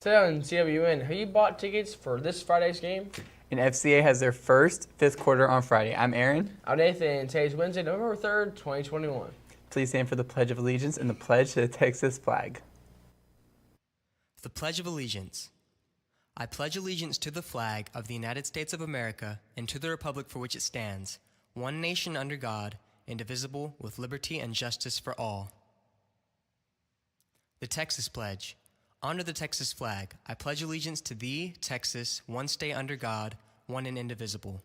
Today on CWN, have you bought tickets for this Friday's game? And FCA has their first fifth quarter on Friday. I'm Aaron. I'm Nathan, and today's Wednesday, November 3rd, 2021. Please stand for the Pledge of Allegiance and the pledge to the Texas flag. The Pledge of Allegiance. I pledge allegiance to the flag of the United States of America and to the republic for which it stands, one nation under God, indivisible, with liberty and justice for all. The Texas Pledge. Under the Texas flag, I pledge allegiance to thee, Texas, one state under God, one and indivisible.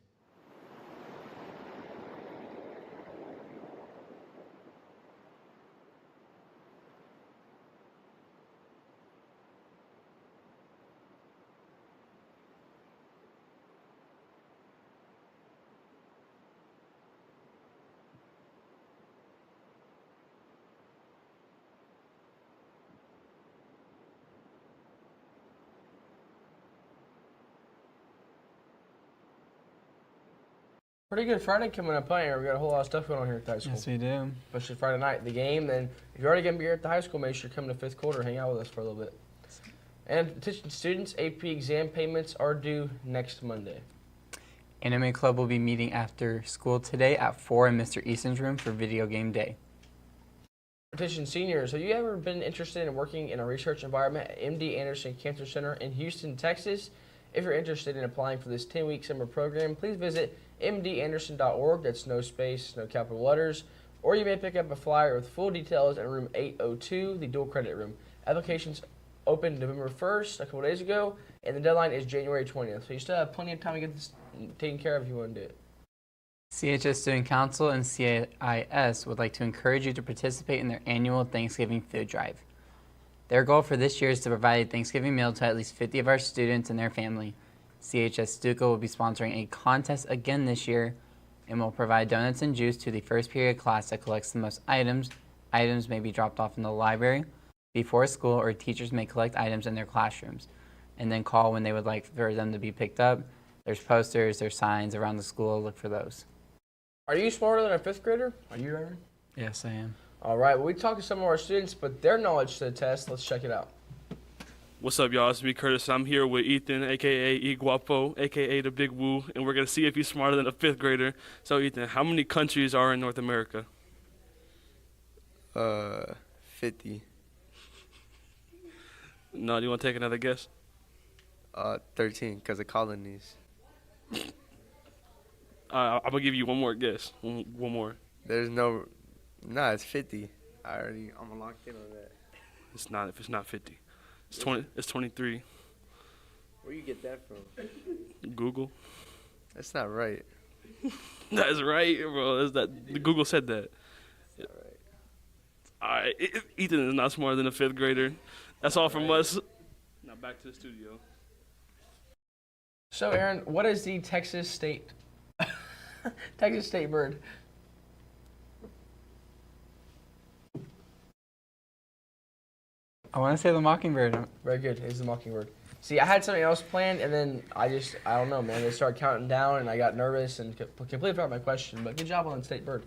Pretty good Friday coming up here. We got a whole lot of stuff going on here at the high school. Yes, we do. Especially Friday night, the game. Then if you're already going to be here at the high school, make sure you come to fifth quarter, hang out with us for a little bit. And attention students, AP exam payments are due next Monday. Anime Club will be meeting after school today at 4 in Mr. Easton's room for video game day. Attention seniors, have you ever been interested in working in a research environment at MD Anderson Cancer Center in Houston, Texas? If you're interested in applying for this 10-week summer program, please visit mdanderson.org. That's no space, no capital letters. Or you may pick up a flyer with full details in room 802, the dual credit room. Applications opened November 1st, a couple days ago, and the deadline is January 20th. So you still have plenty of time to get this taken care of if you want to do it. CHS Student Council and CIS would like to encourage you to participate in their annual Thanksgiving food drive. Their goal for this year is to provide a Thanksgiving meal to at least 50 of our students and their family. CHS Stuco will be sponsoring a contest again this year and will provide donuts and juice to the first period class that collects the most items. Items may be dropped off in the library before school, or teachers may collect items in their classrooms and then call when they would like for them to be picked up. There's posters, there's signs around the school. Look for those. Are you smarter than a fifth grader? Are you, Aaron? Yes, I am. All right, well, we talked to some of our students, but their knowledge to the test. Let's check it out. What's up, y'all? It's me, Curtis. I'm here with Ethan, a.k.a. E Guapo, a.k.a. the Big Woo, and we're going to see if he's smarter than a fifth grader. So, Ethan, how many countries are in North America? 50. No, do you want to take another guess? 13, because of colonies. I'm going to give you one more guess. One more. There's no... Nah, it's 50. I'm locked in on that. It's not. If it's not 50. It's 20. It's 23. Where you get that from? Google. That's not right. That's right, bro. Google said that. That's not right. All right. Ethan is not smarter than a fifth grader. That's all from us. Now back to the studio. So, Aaron, what is the Texas state bird? I want to say the mockingbird. Very good. It's the mockingbird. See, I had something else planned, and then I don't know, man. They started counting down, and I got nervous and completely forgot my question. But good job on the state bird.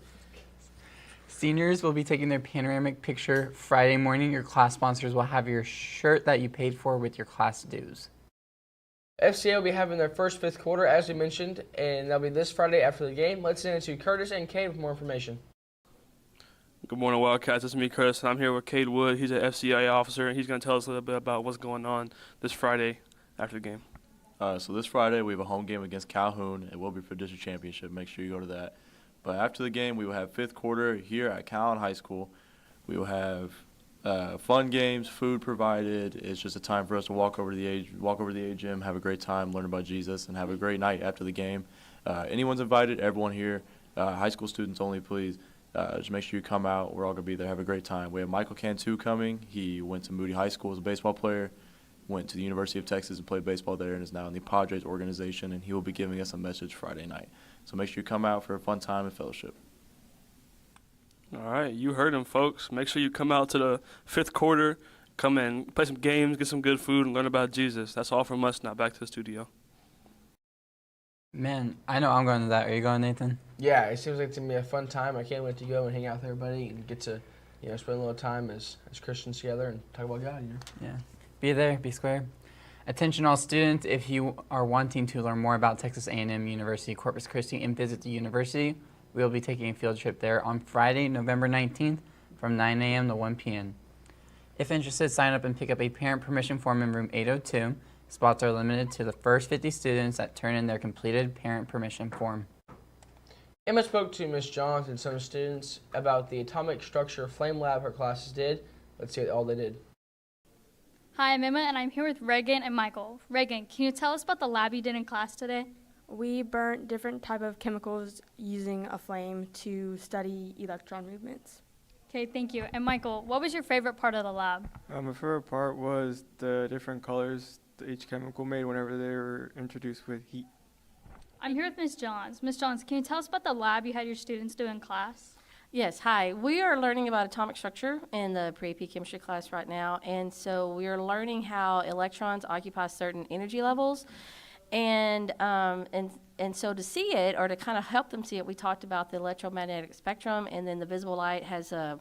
Seniors will be taking their panoramic picture Friday morning. Your class sponsors will have your shirt that you paid for with your class dues. FCA will be having their first fifth quarter, as we mentioned, and that'll be this Friday after the game. Let's send it to Curtis and Kate with more information. Good morning, Wildcats. It's me, Chris. I'm here with Cade Wood. He's an FCA officer, and he's going to tell us a little bit about what's going on this Friday after the game. So this Friday we have a home game against Calhoun. It will be for district championship. Make sure you go to that. But after the game, we will have fifth quarter here at Calallen High School. We will have fun games, food provided. It's just a time for us to walk over to the A gym, have a great time, learn about Jesus, and have a great night after the game. Anyone's invited. Everyone here. High school students only, please. Just make sure you come out. We're all going to be there. Have a great time. We have Michael Cantu coming. He went to Moody High School as a baseball player, went to the University of Texas and played baseball there, and is now in the Padres organization, and he will be giving us a message Friday night. So make sure you come out for a fun time and fellowship. All right, you heard him, folks. Make sure you come out to the fifth quarter, come and play some games, get some good food, and learn about Jesus. That's all from us. Now back to the studio. Man, I know I'm going to that. Are you going, Nathan? Yeah, it seems like it's going to be a fun time. I can't wait to go and hang out with everybody and get to, spend a little time as Christians together and talk about God, Yeah. Be there, be square. Attention all students, if you are wanting to learn more about Texas A&M University Corpus Christi and visit the university, we will be taking a field trip there on Friday, November 19th from 9 a.m. to 1 p.m. If interested, sign up and pick up a parent permission form in room 802. Spots are limited to the first 50 students that turn in their completed parent permission form. Emma spoke to Ms. Johns and some students about the atomic structure flame lab her classes did. Let's see what all they did. Hi, I'm Emma, and I'm here with Reagan and Michael. Reagan, can you tell us about the lab you did in class today? We burnt different type of chemicals using a flame to study electron movements. Okay, thank you. And Michael, what was your favorite part of the lab? My favorite part was the different colors that each chemical made whenever they were introduced with heat. I'm here with Ms. Johns. Ms. Johns, can you tell us about the lab you had your students do in class? Yes, hi. We are learning about atomic structure in the pre-AP chemistry class right now, and so we are learning how electrons occupy certain energy levels, and so to see it, or to kind of help them see it, we talked about the electromagnetic spectrum, and then the visible light has a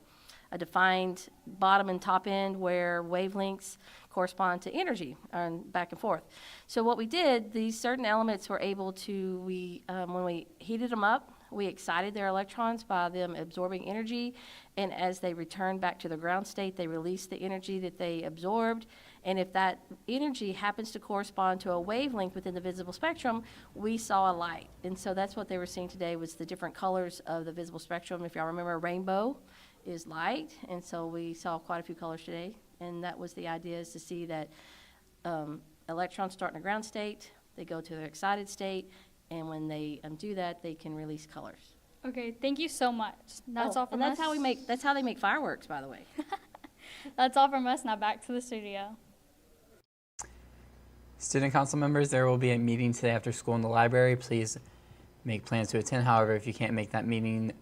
defined bottom and top end where wavelengths correspond to energy and back and forth. So what we did, these certain elements were able to, when we heated them up, we excited their electrons by them absorbing energy, and as they returned back to the ground state, they released the energy that they absorbed, and if that energy happens to correspond to a wavelength within the visible spectrum, we saw a light. And so that's what they were seeing today, was the different colors of the visible spectrum. If y'all remember, rainbow is light, and so we saw quite a few colors today, and that was the idea, is to see that electrons start in a ground state, they go to their excited state, and when they do that, they can release colors. Okay, thank you so much. That's all from and us. that's how they make fireworks, by the way. That's all from us. Now back to the studio. Student council members, there will be a meeting today after school in the library. Please make plans to attend. However, if you can't make that meeting,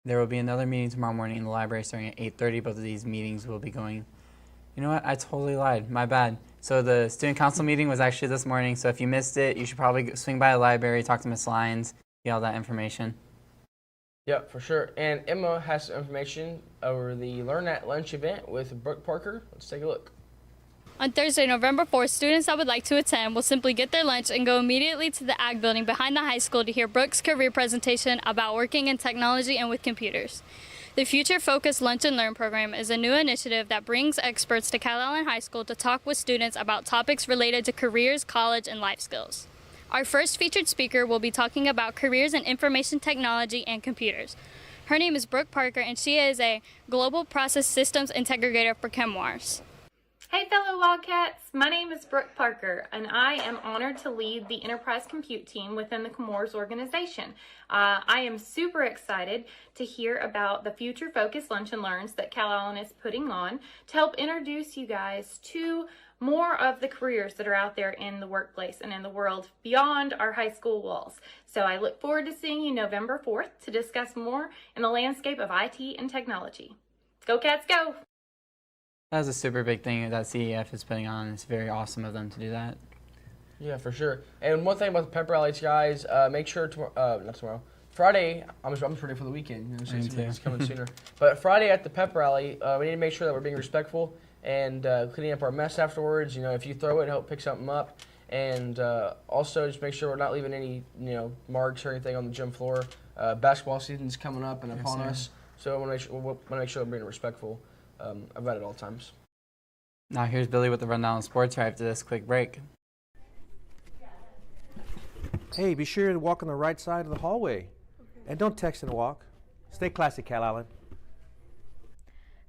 there will be another meeting tomorrow morning in the library starting at 8:30. Both of these meetings will be going. You know what? I totally lied. My bad. So the student council meeting was actually this morning. So if you missed it, you should probably swing by the library, talk to Ms. Lyons, get all that information. Yep, for sure. And Emma has some information over the Learn at Lunch event with Brooke Parker. Let's take a look. On Thursday, November 4th, students that would like to attend will simply get their lunch and go immediately to the Ag Building behind the high school to hear Brooke's career presentation about working in technology and with computers. The Future Focused Lunch and Learn program is a new initiative that brings experts to Calallen High School to talk with students about topics related to careers, college, and life skills. Our first featured speaker will be talking about careers in information technology and computers. Her name is Brooke Parker, and she is a Global Process Systems Integrator for ChemWars. Hey fellow Wildcats, my name is Brooke Parker, and I am honored to lead the Enterprise Compute team within the ChemWars organization. I am super excited to hear about the Future Focused Lunch and Learns that Calallen is putting on to help introduce you guys to more of the careers that are out there in the workplace and in the world beyond our high school walls. So I look forward to seeing you November 4th to discuss more in the landscape of IT and technology. Go Cats, go! That's a super big thing that CEF is putting on. It's very awesome of them to do that. Yeah, for sure. And one thing about the pep rallies, guys, make sure not tomorrow, Friday. I'm ready for the weekend. You know, since it's coming sooner. But Friday at the pep rally, we need to make sure that we're being respectful and cleaning up our mess afterwards. You know, if you throw it, help pick something up, and also just make sure we're not leaving any marks or anything on the gym floor. Basketball season's coming up and upon us, so we want to make sure we're being respectful about it all times. Now here's Billy with the rundown on sports right after this quick break. Hey, be sure to walk on the right side of the hallway. And don't text and walk. Stay classy, Calallen.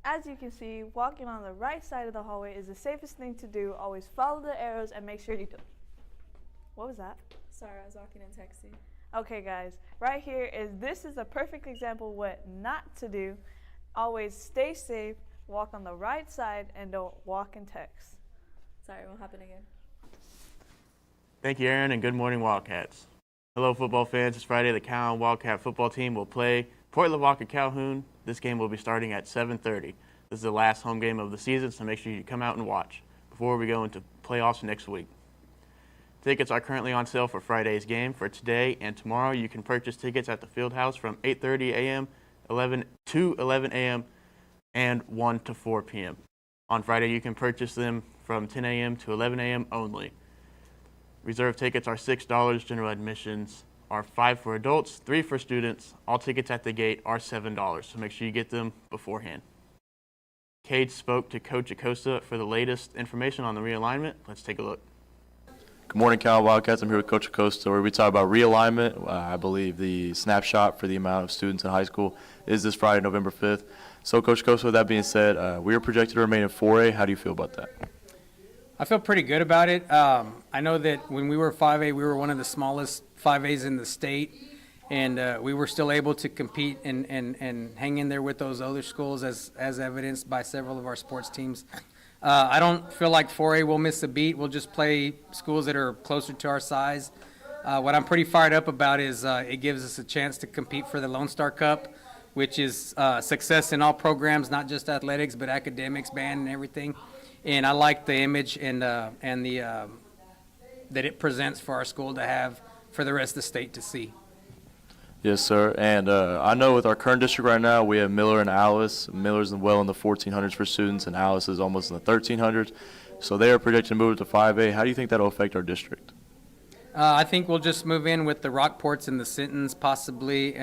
As you can see, walking on the right side of the hallway is the safest thing to do. Always follow the arrows and make sure you do. What was that? Sorry, I was walking and texting. Okay, guys, right here this is a perfect example of what not to do. Always stay safe, walk on the right side, and don't walk and text. Sorry, it won't happen again. Thank you, Aaron, and good morning, Wildcats. Hello, football fans. It's Friday. The Calallen Wildcat football team will play Port Lavaca Calhoun. This game will be starting at 7:30. This is the last home game of the season, so make sure you come out and watch before we go into playoffs next week. Tickets are currently on sale for Friday's game. For today and tomorrow, you can purchase tickets at the field house from 8:30 a.m., 11 to 11 a.m., and 1 to 4 p.m. On Friday, you can purchase them from 10 a.m. to 11 a.m. only. Reserve tickets are $6. General admissions are $5 for adults, $3 for students. All tickets at the gate are $7, so make sure you get them beforehand. Cade spoke to Coach Acosta for the latest information on the realignment. Let's take a look. Good morning, Calallen Wildcats. I'm here with Coach Acosta, where we talk about realignment. I believe the snapshot for the amount of students in high school is this Friday, November 5th. So, Coach Acosta, with that being said, we are projected to remain in 4A. How do you feel about that? I feel pretty good about it. I know that when we were 5A, we were one of the smallest 5As in the state, and we were still able to compete and hang in there with those other schools as evidenced by several of our sports teams. I don't feel like 4A will miss a beat. We'll just play schools that are closer to our size. What I'm pretty fired up about is it gives us a chance to compete for the Lone Star Cup, which is success in all programs, not just athletics, but academics, band, and everything. And I like the image and the that it presents for our school to have for the rest of the state to see. Yes, sir. And I know with our current district right now, we have Miller and Alice. Miller's well in the 1400s for students, and Alice is almost in the 1300s. So they are projected to move to 5A. How do you think that will affect our district? I think we'll just move in with the Rockports and the Sintons, possibly.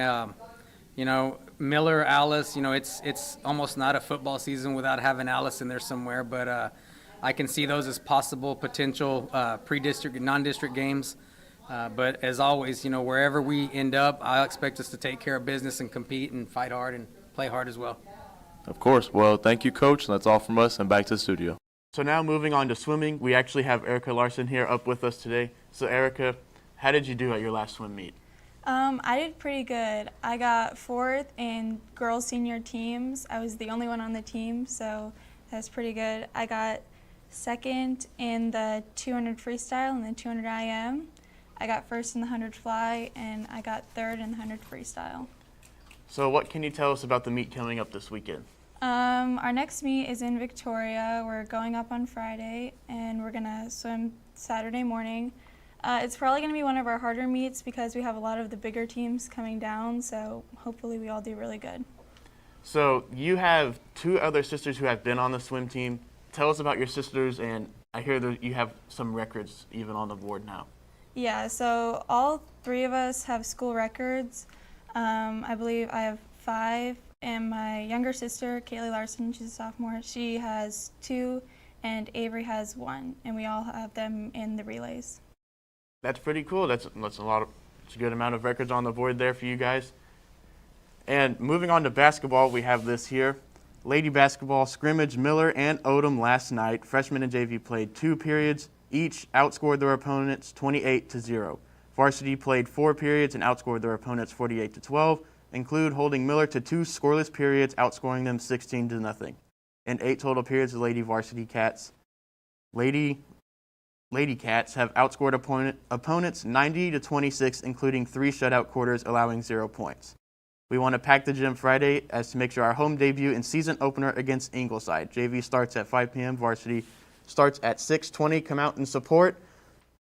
Miller, Alice, it's almost not a football season without having Alice in there somewhere, but I can see those as possible potential pre-district and non-district games. But as always, wherever we end up, I expect us to take care of business and compete and fight hard and play hard as well. Of course. Well, thank you, Coach. That's all from us, and back to the studio. So now moving on to swimming, we actually have Erica Larson here up with us today. So Erica, how did you do at your last swim meet? I did pretty good. I got 4th in girls senior teams. I was the only one on the team, so that's pretty good. I got 2nd in the 200 freestyle and the 200 IM. I got 1st in the 100 fly, and I got 3rd in the 100 freestyle. So what can you tell us about the meet coming up this weekend? Our next meet is in Victoria. We're going up on Friday, and we're going to swim Saturday morning. It's probably going to be one of our harder meets because we have a lot of the bigger teams coming down, so hopefully we all do really good. So you have 2 other sisters who have been on the swim team. Tell us about your sisters, and I hear that you have some records even on the board now. Yeah, so all 3 of us have school records. I believe I have 5, and my younger sister, Kaylee Larson, she's a sophomore, she has 2, and Avery has 1, and we all have them in the relays. That's pretty cool. That's a good amount of records on the board there for you guys. And moving on to basketball, we have this here. Lady basketball scrimmage, Miller and Odom last night. Freshmen and JV played 2 periods. Each outscored their opponents 28-0. Varsity played 4 periods and outscored their opponents 48-12, include holding Miller to 2 scoreless periods, outscoring them 16-0. In 8 total periods, the Lady Varsity Cats, Lady Cats have outscored opponents 90-26, including 3 shutout quarters, allowing 0 points. We want to pack the gym Friday as to make sure our home debut and season opener against Ingleside. JV starts at 5 p.m. Varsity starts at 6:20. Come out and support,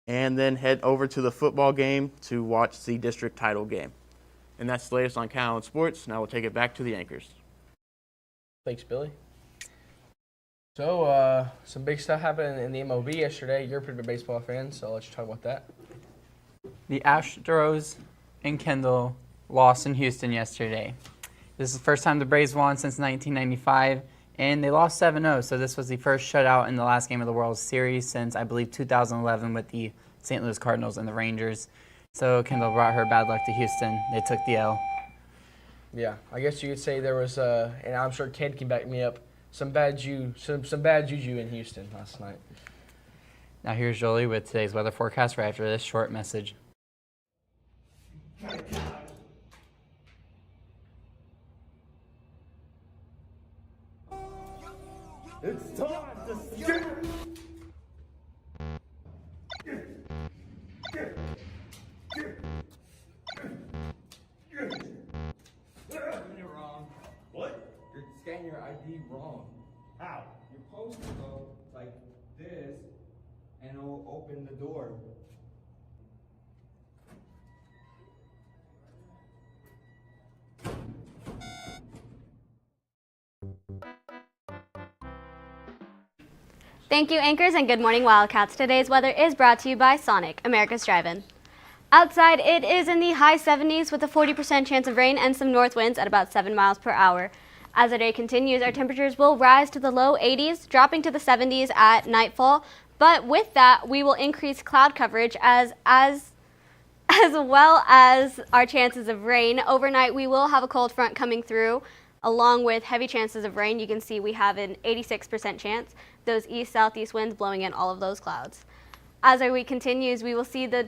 and then head over to the football game to watch the district title game. And that's the latest on Calallen Sports. Now we'll take it back to the anchors. Thanks, Billy. So, some big stuff happened in the MLB yesterday. You're a pretty big baseball fan, so I'll let you talk about that. The Astros and Kendall lost in Houston yesterday. This is the first time the Braves won since 1995, and they lost 7-0, so this was the first shutout in the last game of the World Series since, I believe, 2011 with the St. Louis Cardinals and the Rangers. So Kendall brought her bad luck to Houston. They took the L. Yeah, I guess you could say there was, and I'm sure Ken can back me up, some bad juju in Houston last night. Now here's Jolie with today's weather forecast right after this short message. It's time to skip. You're wrong. What? You're scanning your ID wrong. How? You're supposed to go like this, and it'll open the door. Thank you, anchors, and good morning, Wildcats. Today's weather is brought to you by Sonic, America's Drive-In. Outside, it is in the high 70s with a 40% chance of rain and some north winds at about 7 miles per hour. As the day continues, our temperatures will rise to the low 80s, dropping to the 70s at nightfall. But with that, we will increase cloud coverage as well as our chances of rain. Overnight, we will have a cold front coming through, along with heavy chances of rain. You can see we have an 86% chance. Those east-southeast winds blowing in all of those clouds. As our week continues, we will see the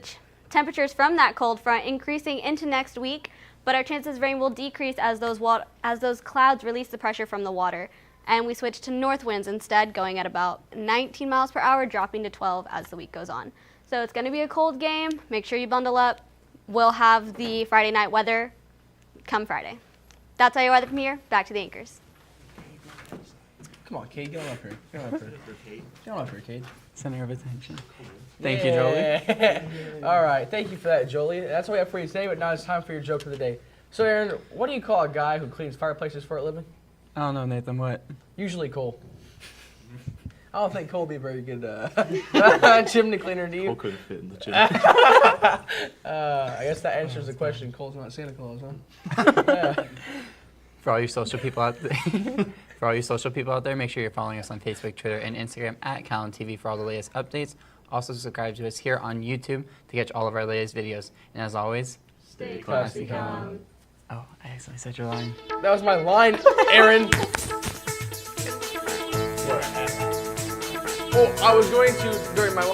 temperatures from that cold front increasing into next week, but our chances of rain will decrease as those clouds release the pressure from the water. And we switch to north winds instead, going at about 19 miles per hour, dropping to 12 as the week goes on. So it's going to be a cold game. Make sure you bundle up. We'll have the Friday night weather come Friday. That's all your weather from here. Back to the anchors. Come on, Cade, get on up here. Get on up here. Get on up here, Cade. Center of attention. Thank you, Jolie. All right, thank you for that, Jolie. That's all we have for you today, but now it's time for your joke of the day. So, Aaron, what do you call a guy who cleans fireplaces for a living? I don't know, Nathan, what? Usually Cole. I don't think Cole would be a very good chimney cleaner, do you? Cole couldn't fit in the chimney. I guess that answers the question. Cole's not Santa Claus, huh? Yeah. For all you social people out there, make sure you're following us on Facebook, Twitter, and Instagram at CalallenTV for all the latest updates. Also subscribe to us here on YouTube to catch all of our latest videos. And as always, stay classy, Callan. Oh, I accidentally said your line. That was my line, Aaron. Oh, I was going to during my